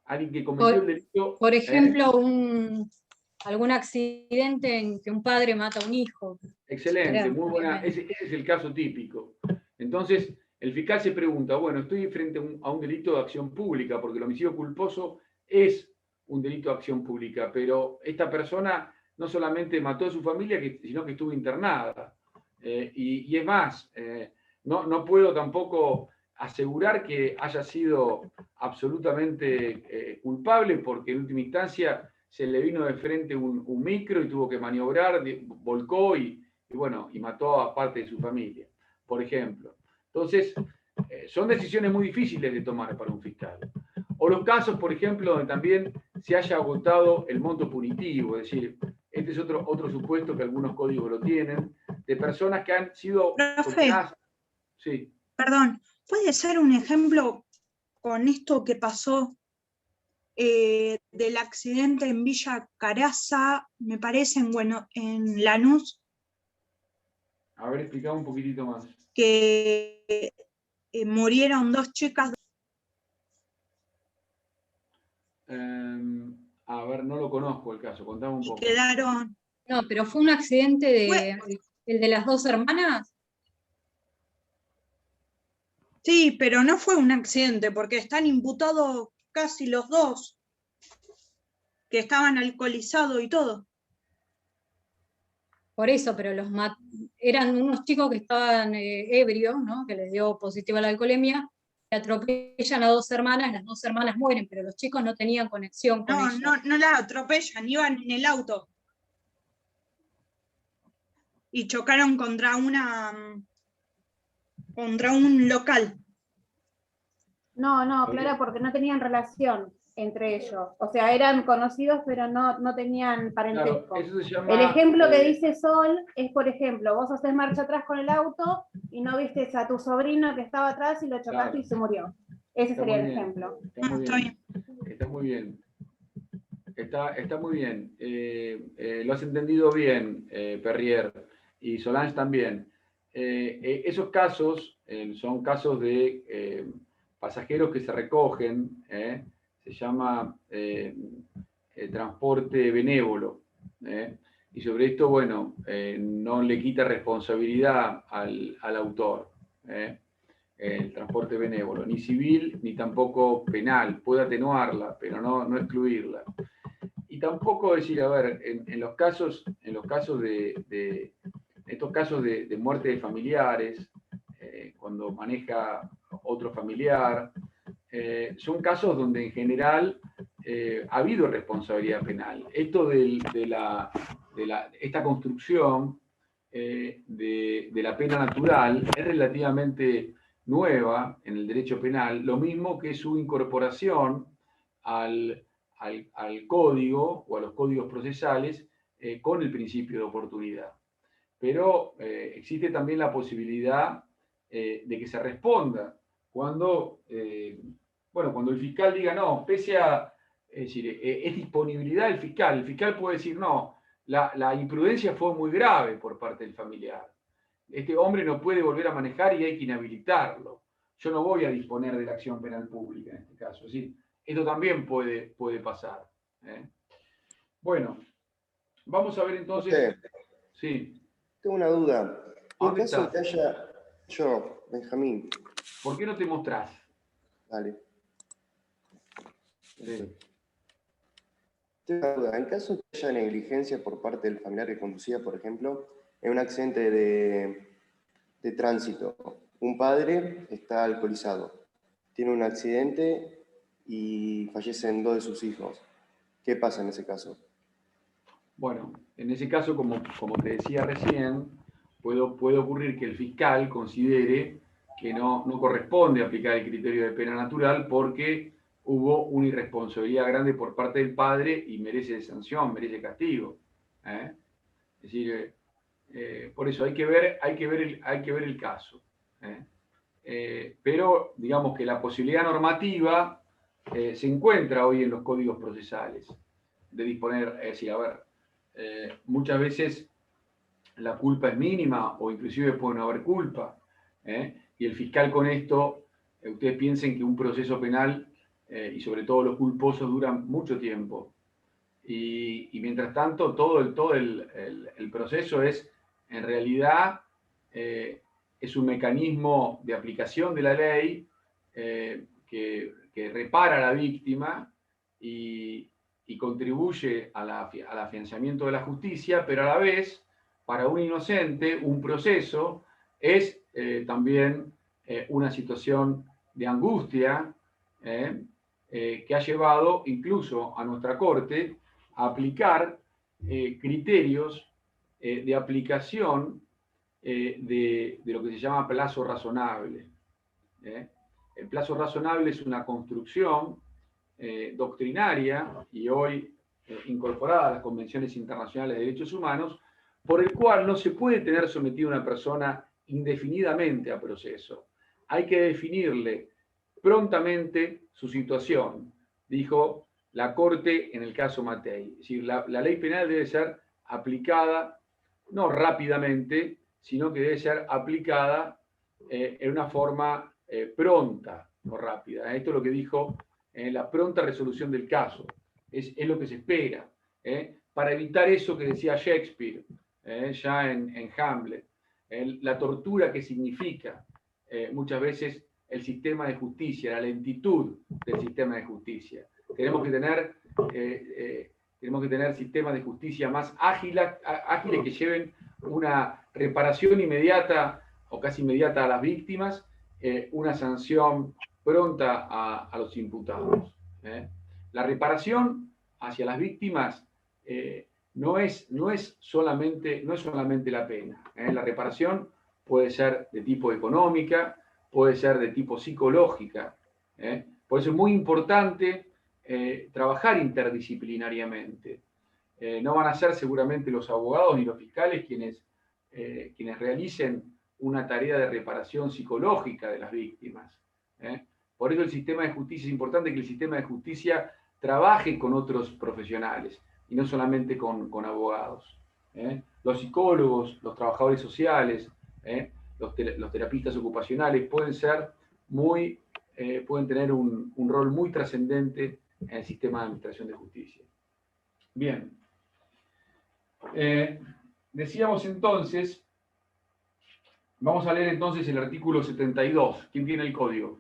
Alguien que cometió el delito. Por ejemplo, algún accidente en que un padre mata a un hijo. Excelente, muy buena. Ese es el caso típico. Entonces, el fiscal se pregunta, bueno, estoy frente a un delito de acción pública, porque el homicidio culposo es un delito de acción pública, pero esta persona no solamente mató a su familia, sino que estuvo internada. Y es más, no puedo tampoco asegurar que haya sido absolutamente culpable, porque en última instancia se le vino de frente un micro y tuvo que maniobrar, volcó y mató a parte de su familia, por ejemplo. Entonces, son decisiones muy difíciles de tomar para un fiscal. O los casos, por ejemplo, donde también se haya agotado el monto punitivo, es decir, este es otro supuesto que algunos códigos lo tienen, de personas que han sido condenadas. Sí. Perdón, ¿puede ser un ejemplo con esto que pasó del accidente en Villa Caraza, me parece, en Lanús? A ver, explica un poquitito más. Que murieron 2 chicas. A ver, no lo conozco el caso, contame un poco. Quedaron. No, pero fue un accidente el de las 2 hermanas. Sí, pero no fue un accidente, porque están imputados casi los 2, que estaban alcoholizados y todo. Por eso, pero eran unos chicos que estaban ebrios, ¿no? Que les dio positivo a la alcoholemia, que atropellan a 2 hermanas, las 2 hermanas mueren, pero los chicos no tenían conexión con ellas. No las atropellan, iban en el auto. Y chocaron contra un local. No, Clara, porque no tenían relación entre ellos. O sea, eran conocidos, pero no tenían parentesco. Claro, eso se llama, el ejemplo que dice Sol es, por ejemplo, vos haces marcha atrás con el auto y no viste a tu sobrino que estaba atrás y lo chocaste, claro, y se murió. Ese sería el ejemplo. Está muy bien. Está muy bien. Está muy bien. Lo has entendido bien, Perrier, y Solange también. Esos casos son casos de pasajeros que se recogen, se llama transporte benévolo. Y sobre esto, bueno, no le quita responsabilidad al autor. El transporte benévolo, ni civil ni tampoco penal, puede atenuarla, pero no excluirla. Y tampoco decir, a ver, en los casos de estos casos de muerte de familiares, cuando maneja otro familiar, son casos donde en general ha habido responsabilidad penal. Esto de esta construcción de la pena natural es relativamente nueva en el derecho penal, lo mismo que su incorporación al código o a los códigos procesales con el principio de oportunidad. Pero existe también la posibilidad de que se responda cuando el fiscal diga no, pese a, es decir, es disponibilidad del fiscal. El fiscal puede decir no, la imprudencia fue muy grave por parte del familiar. Este hombre no puede volver a manejar y hay que inhabilitarlo. Yo no voy a disponer de la acción penal pública en este caso. ¿Sí? Esto también puede pasar. Bueno, vamos a ver entonces. Sí. Tengo una duda. En caso de que haya. Yo, Benjamín. ¿Por qué no te mostrás? Dale. Sí. Tengo una duda. En caso de que haya negligencia por parte del familiar que conducía, por ejemplo, en un accidente de tránsito, un padre está alcoholizado, tiene un accidente y fallecen 2 de sus hijos. ¿Qué pasa en ese caso? Bueno, en ese caso, como te decía recién, puede ocurrir que el fiscal considere que no corresponde aplicar el criterio de pena natural porque hubo una irresponsabilidad grande por parte del padre y merece sanción, merece castigo. Es decir, por eso hay que ver el caso. Pero digamos que la posibilidad normativa se encuentra hoy en los códigos procesales. de disponer, es decir, a ver, muchas veces la culpa es mínima o inclusive puede no haber culpa, y el fiscal con esto, ustedes piensen que un proceso penal, y sobre todo los culposos, duran mucho tiempo. Y mientras tanto, todo el proceso es, en realidad, es un mecanismo de aplicación de la ley que repara a la víctima y contribuye al afianzamiento de la justicia, pero a la vez, para un inocente, un proceso es también una situación de angustia que ha llevado incluso a nuestra Corte a aplicar criterios de aplicación de lo que se llama plazo razonable. El plazo razonable es una construcción doctrinaria y hoy incorporada a las convenciones internacionales de derechos humanos, por el cual no se puede tener sometido a una persona indefinidamente a proceso. Hay que definirle prontamente su situación, dijo la Corte en el caso Matei. Es decir, la ley penal debe ser aplicada no rápidamente, sino que debe ser aplicada en una forma pronta, no rápida. Esto es lo que dijo la pronta resolución del caso. Es lo que se espera, para evitar eso que decía Shakespeare ya en Hamlet, la tortura que significa muchas veces el sistema de justicia, la lentitud del sistema de justicia. Tenemos que tener sistemas de justicia más ágiles que lleven una reparación inmediata o casi inmediata a las víctimas, una sanción pronta a los imputados. La reparación hacia las víctimas no es solamente la pena. La reparación puede ser de tipo económica, puede ser de tipo psicológica. Por eso es muy importante trabajar interdisciplinariamente. No van a ser seguramente los abogados ni los fiscales quienes realicen una tarea de reparación psicológica de las víctimas. Por eso el sistema de justicia, es importante que el sistema de justicia trabaje con otros profesionales y no solamente con abogados. Los psicólogos, los trabajadores sociales, los terapistas ocupacionales pueden tener un rol muy trascendente en el sistema de administración de justicia. Bien. Decíamos entonces, vamos a leer entonces el artículo 72. ¿Quién tiene el código?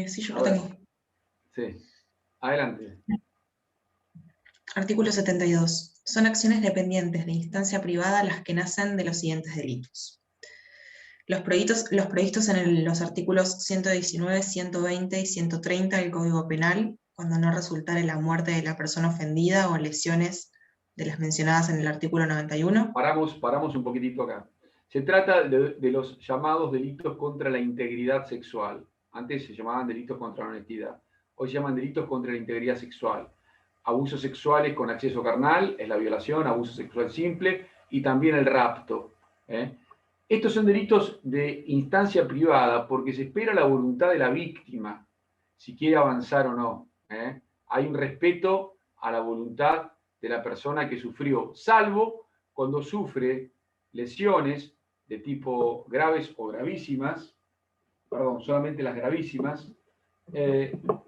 Sí, yo lo tengo. Sí. Adelante. Artículo 72. Son acciones dependientes de instancia privada las que nacen de los siguientes delitos. Los previstos en los artículos 119, 120 y 130 del Código Penal, cuando no resultare la muerte de la persona ofendida o lesiones de las mencionadas en el artículo 91. Paramos un poquitito acá. Se trata de los llamados delitos contra la integridad sexual. Antes se llamaban delitos contra la honestidad. Hoy se llaman delitos contra la integridad sexual. Abusos sexuales con acceso carnal es la violación, abuso sexual simple y también el rapto. Estos son delitos de instancia privada porque se espera la voluntad de la víctima, si quiere avanzar o no. Hay un respeto a la voluntad de la persona que sufrió, salvo cuando sufre lesiones de tipo graves o gravísimas, perdón, solamente las gravísimas,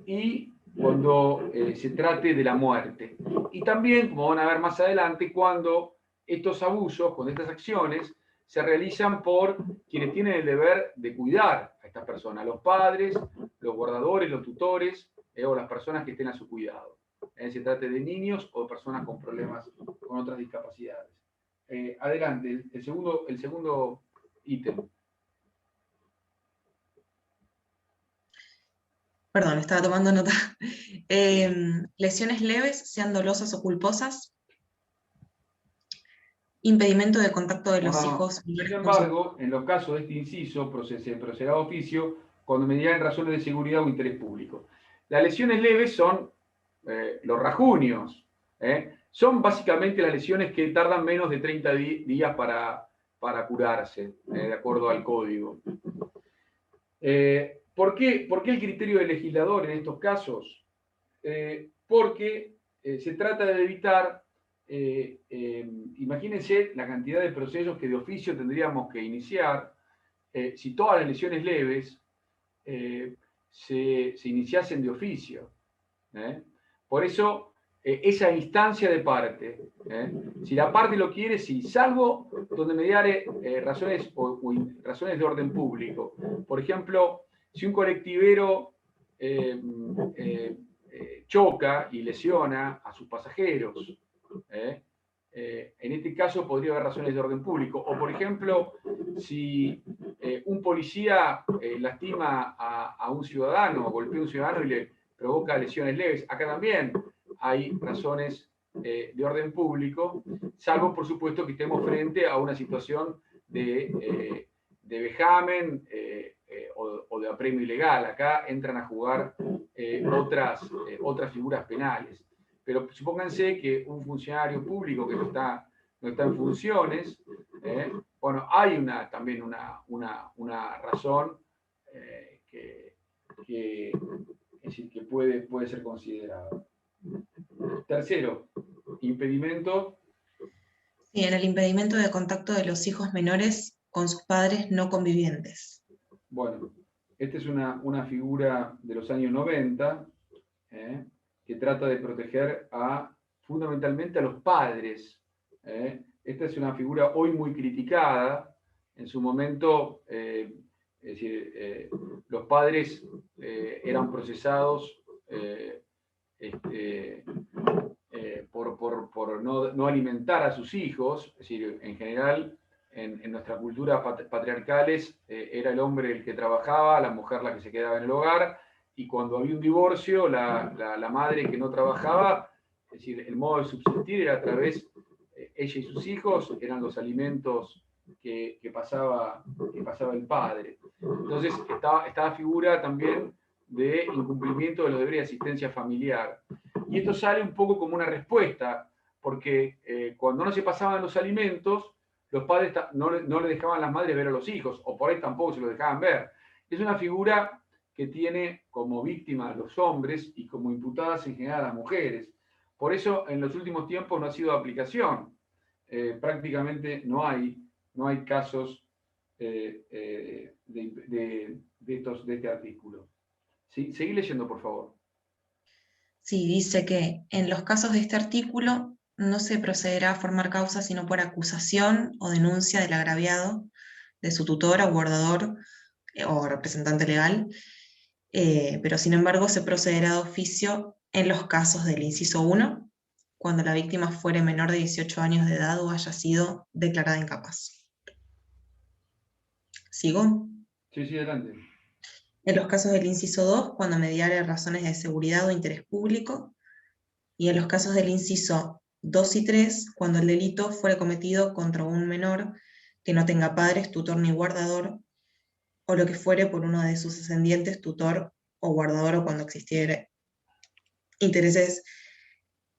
y cuando se trate de la muerte. Y también, como van a ver más adelante, cuando estos abusos, cuando estas acciones se realizan por quienes tienen el deber de cuidar a estas personas, los padres, los guardadores, los tutores, o las personas que estén a su cuidado. Se trate de niños o de personas con problemas, con otras discapacidades. Adelante, el segundo ítem. Perdón, estaba tomando nota. Lesiones leves, sean dolosas o culposas. Impedimento de contacto de los hijos. Sin embargo, en los casos de este inciso, procederá a oficio cuando median razones de seguridad o interés público. Las lesiones leves son los rajunios. Son básicamente las lesiones que tardan menos de 30 días para curarse, de acuerdo al código. ¿Por qué el criterio del legislador en estos casos? Porque se trata de evitar, imagínense la cantidad de procesos que de oficio tendríamos que iniciar si todas las lesiones leves se iniciasen de oficio. Por eso, esa instancia de parte, si la parte lo quiere, sí, salvo donde mediare razones de orden público. Por ejemplo, si un colectivero choca y lesiona a sus pasajeros, en este caso podría haber razones de orden público. O, por ejemplo, si un policía lastima a un ciudadano, golpea a un ciudadano y le provoca lesiones leves, acá también hay razones de orden público, salvo, por supuesto, que estemos frente a una situación de vejamen o de apremio ilegal. Acá entran a jugar otras figuras penales. Pero supónganse que un funcionario público que no está en funciones, bueno, hay también una razón que puede ser considerada. Tercero, impedimento. Sí, en el impedimento de contacto de los hijos menores con sus padres no convivientes. Bueno, esta es una figura de los años 90, que trata de proteger fundamentalmente a los padres. Esta es una figura hoy muy criticada. En su momento, es decir, los padres eran procesados por no alimentar a sus hijos. Es decir, en general, en nuestra cultura patriarcales, era el hombre el que trabajaba, la mujer la que se quedaba en el hogar, y cuando había un divorcio, la madre que no trabajaba, es decir, el modo de subsistir era a través, ella y sus hijos, eran los alimentos que pasaba el padre. Entonces, esta figura también de incumplimiento de los deberes de asistencia familiar. Y esto sale un poco como una respuesta, porque cuando no se pasaban los alimentos, los padres no le dejaban a las madres ver a los hijos, o por ahí tampoco se los dejaban ver. Es una figura que tiene como víctima a los hombres y como imputadas en general a las mujeres. Por eso en los últimos tiempos no ha sido de aplicación. Prácticamente no hay casos de este artículo. ¿Sí? Seguí leyendo, por favor. Sí, dice que en los casos de este artículo no se procederá a formar causa sino por acusación o denuncia del agraviado, de su tutor o guardador o representante legal, pero sin embargo se procederá de oficio en los casos del inciso 1, cuando la víctima fuere menor de 18 años de edad o haya sido declarada incapaz. ¿Sigo? Sí, adelante. En los casos del inciso 2, cuando mediare razones de seguridad o interés público, y en los casos del inciso 2 y 3, cuando el delito fuere cometido contra un menor que no tenga padres, tutor ni guardador, o lo que fuere por uno de sus descendientes, tutor o guardador, o cuando existiera intereses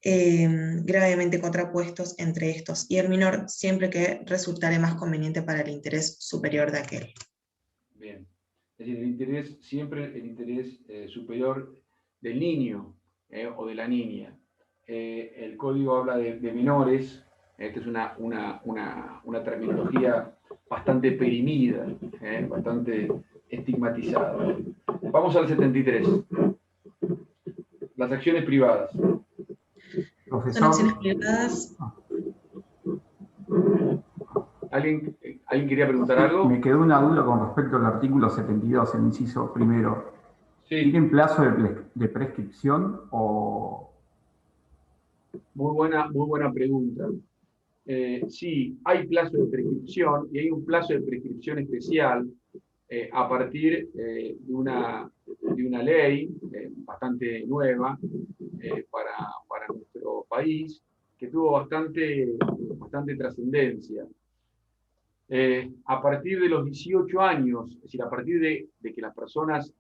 gravemente contrapuestos entre estos y el menor, siempre que resultare más conveniente para el interés superior de aquel. Bien. Es decir, siempre el interés superior del niño o de la niña. El código habla de menores. Esta es una terminología bastante perimida, bastante estigmatizada. Vamos al 73. Las acciones privadas. Profesor. Son acciones privadas. ¿Alguien quería preguntar algo? Me quedó una duda con respecto al artículo 72, el inciso primero. Sí. ¿Tienen plazo de prescripción o...? Muy buena pregunta. Sí, hay plazo de prescripción y hay un plazo de prescripción especial a partir de una ley bastante nueva para nuestro país, que tuvo bastante trascendencia. A partir de los 18 años, es decir, a partir de que las personas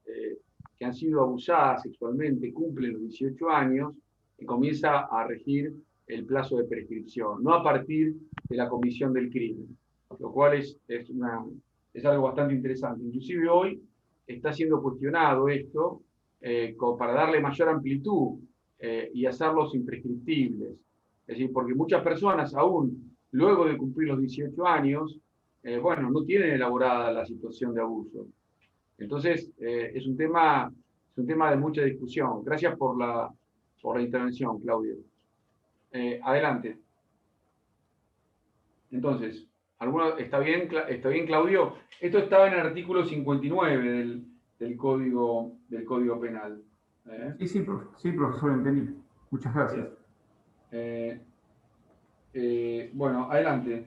que han sido abusadas sexualmente cumplen los 18 años, comienza a regir el plazo de prescripción, no a partir de la comisión del crimen, lo cual es algo bastante interesante. Inclusive hoy está siendo cuestionado esto como para darle mayor amplitud y hacerlos imprescriptibles. Es decir, porque muchas personas aún luego de cumplir los 18 años, bueno, no tienen elaborada la situación de abuso. Entonces, es un tema de mucha discusión. Gracias por la intervención, Claudio. Adelante. Entonces, ¿está bien, Claudio? Esto estaba en el artículo 59 del Código Penal. Sí, profesor, entendí. Muchas gracias. Bueno, adelante.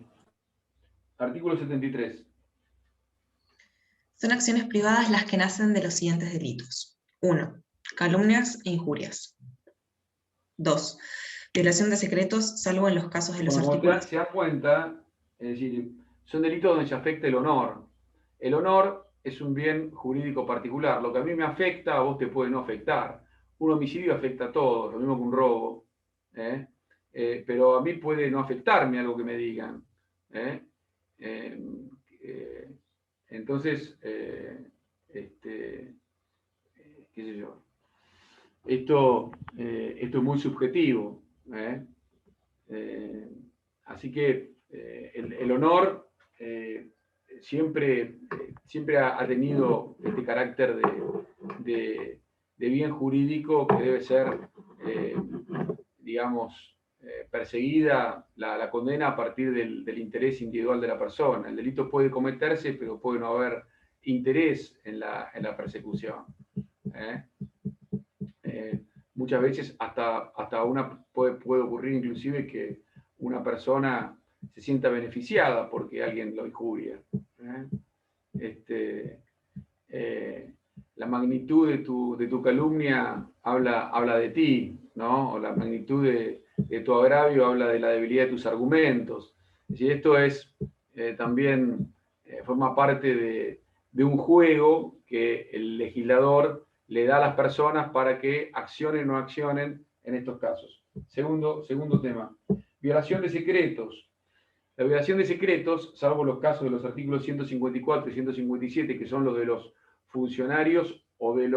Artículo 73. Son acciones privadas las que nacen de los siguientes delitos. 1. Calumnias e injurias. 2. Violación de secretos, salvo en los casos de los artículos. Se dan cuenta, es decir, son delitos donde se afecta el honor. El honor es un bien jurídico particular. Lo que a mí me afecta, a vos te puede no afectar. Un homicidio afecta a todos, lo mismo que un robo. Pero a mí puede no afectarme algo que me digan. Entonces, qué sé yo. Esto es muy subjetivo. Así que el honor siempre ha tenido este carácter de bien jurídico que debe ser, digamos, perseguida la condena a partir del interés individual de la persona. El delito puede cometerse, pero puede no haber interés en la persecución. Muchas veces hasta puede ocurrir inclusive que una persona se sienta beneficiada porque alguien lo injuria. La magnitud de tu calumnia habla de ti, ¿no? O la magnitud de tu agravio habla de la debilidad de tus argumentos. Es decir, esto es también forma parte de un juego que el legislador le da a las personas para que accionen o no accionen en estos casos. Segundo tema, violación de secretos. La violación de secretos, salvo los casos de los artículos 154 y 157, que son los de los funcionarios o de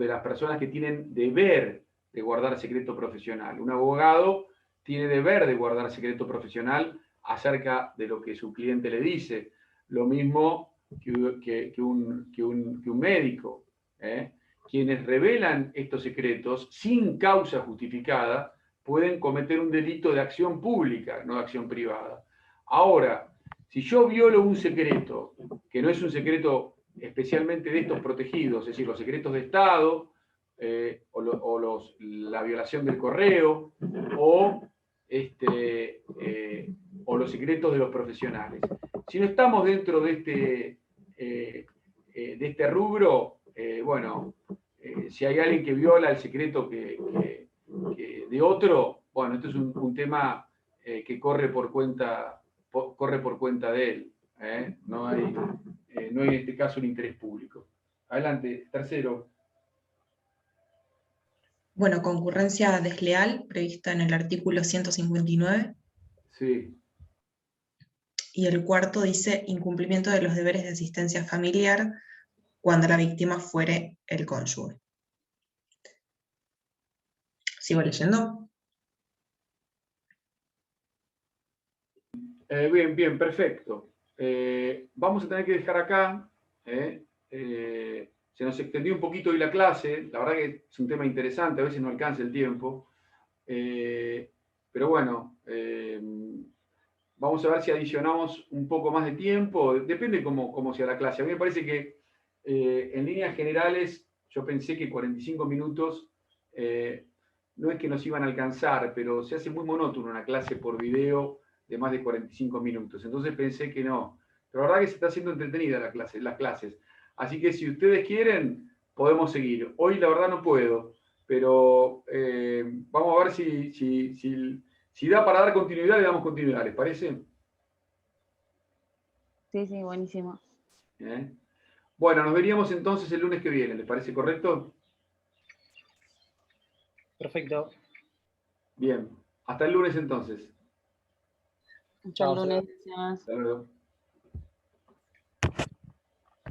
las personas que tienen deber de guardar secreto profesional. Un abogado tiene deber de guardar secreto profesional acerca de lo que su cliente le dice. Lo mismo que un médico. Quienes revelan estos secretos sin causa justificada pueden cometer un delito de acción pública, no de acción privada. Ahora, si yo violo un secreto, que no es un secreto especialmente de estos protegidos, es decir, los secretos de Estado, la violación del correo, o los secretos de los profesionales. Si no estamos dentro de este rubro, si hay alguien que viola el secreto de otro, bueno, esto es un tema que corre por cuenta de él. No hay en este caso un interés público. Adelante, tercero. Bueno, concurrencia desleal, prevista en el artículo 159. Sí. Y el cuarto dice incumplimiento de los deberes de asistencia familiar cuando la víctima fuere el cónyuge. ¿Sigo leyendo? Bien, perfecto. Vamos a tener que dejar acá. Se nos extendió un poquito hoy la clase. La verdad que es un tema interesante, a veces no alcanza el tiempo. Pero bueno, vamos a ver si adicionamos un poco más de tiempo. Depende cómo sea la clase. A mí me parece que en líneas generales yo pensé que 45 minutos no es que nos iban a alcanzar, pero se hace muy monótono una clase por video de más de 45 minutos. Entonces pensé que no. Pero la verdad que se está haciendo entretenida las clases. Así que si ustedes quieren, podemos seguir. Hoy la verdad no puedo, pero vamos a ver si da para dar continuidad, le damos continuidad. ¿Les parece? Sí, buenísimo. Bueno, nos veríamos entonces el lunes que viene. ¿Les parece correcto? Perfecto. Bien. Hasta el lunes entonces. Hasta el lunes. Hasta luego.